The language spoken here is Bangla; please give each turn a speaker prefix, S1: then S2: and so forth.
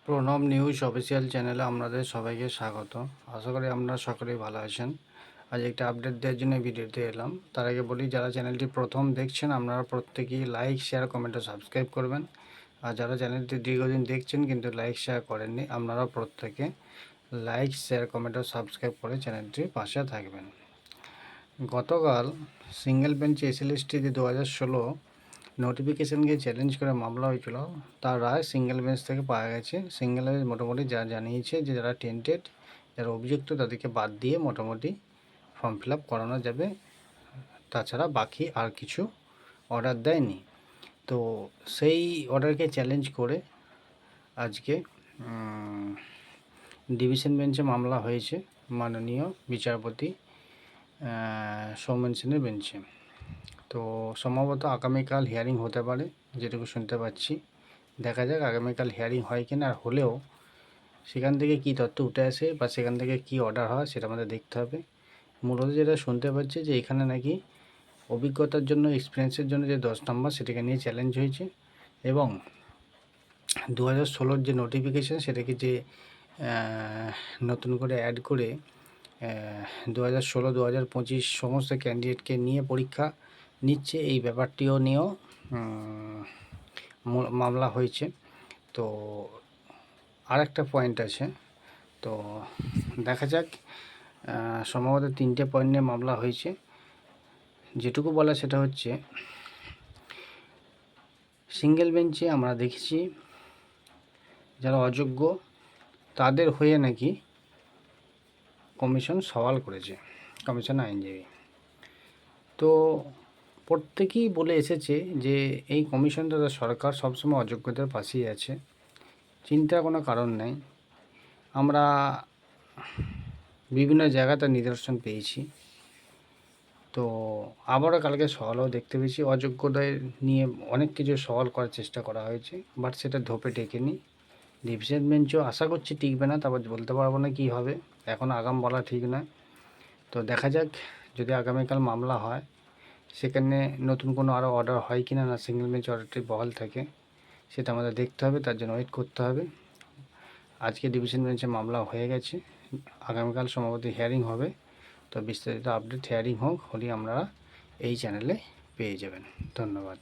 S1: প্রণব নিউজ অফিসিয়াল চ্যানেলে আপনাদের সবাইকে স্বাগত। আশা করি আপনারা সকলেই ভালো আছেন। আজ একটা আপডেট দেওয়ার জন্য ভিডিওতে এলাম। তার আগে বলি, যারা চ্যানেলটি প্রথম দেখছেন আপনারা প্রত্যেকেই লাইক, শেয়ার, কমেন্ট ও সাবস্ক্রাইব করবেন। আর যারা চ্যানেলটি দীর্ঘদিন দেখছেন কিন্তু লাইক শেয়ার করেননি, আপনারা প্রত্যেকে লাইক, শেয়ার, কমেন্ট ও সাবস্ক্রাইব করে চ্যানেলটির পাশে থাকবেন। গতকাল সিঙ্গেল বেঞ্চ এসএলএসটি যে 2016 নোটিফিকেশানকে চ্যালেঞ্জ করে মামলা হয়েছিল, তার রায় সিঙ্গেল বেঞ্চ থেকে পাওয়া গেছে। সিঙ্গেল বেঞ্চ মোটামুটি যা জানিয়েছে যে যারা টেন্টেড, যারা অভিযুক্ত, তাদেরকে বাদ দিয়ে মোটামুটি ফর্ম ফিল আপ করানো যাবে। তাছাড়া বাকি আর কিছু অর্ডার দেয়নি। তো সেই অর্ডারকে চ্যালেঞ্জ করে আজকে ডিভিশন বেঞ্চে মামলা হয়েছে মাননীয় বিচারপতি সৌমেন সেনের বেঞ্চে। তো সম্ভবত আগামীকাল হিয়ারিং হতে পারে, যেটুকু শুনতে পাচ্ছি। দেখা যাক আগামীকাল হিয়ারিং হয় কিনা, আর হলেও সেখান থেকে কী তথ্য উঠে আসে বা সেখান থেকে কী অর্ডার হয় সেটা আমাদের দেখতে হবে। মূলত যেটা শুনতে পাচ্ছি যে এখানে নাকি অভিজ্ঞতার জন্য, এক্সপিরিয়েন্সের জন্য যে 10 নম্বর সেটাকে নিয়ে চ্যালেঞ্জ হয়েছে, এবং 2016 যে নোটিফিকেশান সেটাকে যে নতুন করে অ্যাড করে 2016, 2025 সমস্ত ক্যান্ডিডেটকে নিয়ে পরীক্ষা নিচ্ছে, এই ব্যাপারটিও নিয়েও মামলা হয়েছে। তো আর একটা পয়েন্ট আছে, তো দেখা যাক। সম্ভবত 3টে পয়েন্ট নিয়ে মামলা হয়েছে। যেটুকু বলা সেটা হচ্ছে, সিঙ্গেল বেঞ্চে আমরা দেখেছি যারা অযোগ্য তাদের হয়ে নাকি কমিশন সওয়াল করেছে, কমিশন আইনজীবী। তো প্রত্যেকেই বলে এসেছে যে এই কমিশনটা, সরকার সবসময় অযোগ্যদের পাশেই আছে, চিন্তার কোনো কারণ নেই। আমরা বিভিন্ন জায়গায় তার নিদর্শন পেয়েছি। তো আবারও কালকে সওয়ালও দেখতে পেয়েছি, অযোগ্যদের নিয়ে অনেক কিছু সওয়াল করার চেষ্টা করা হয়েছে, বাট সেটা ধোপে টেকেনি। ডিভিশন বেঞ্চও আশা করছি টিকবে না, তারপর বলতে পারবো না কী হবে, এখন আগাম বলা ঠিক নয়। তো দেখা যাক, যদি আগামীকাল মামলা হয় সেখানে নতুন কোনো আরও অর্ডার হয় কি না, না সিঙ্গেল বেঞ্চ অর্ডারটি বহাল থাকে, সেটা আমাদের দেখতে হবে, তার জন্য ওয়েট করতে হবে। আজকে ডিভিশন বেঞ্চে মামলা হয়ে গেছে, আগামীকাল সম্ভবত হিয়ারিং হবে। তো বিস্তারিত আপডেট হিয়ারিং হলেই আপনারা এই চ্যানেলে পেয়ে যাবেন। ধন্যবাদ।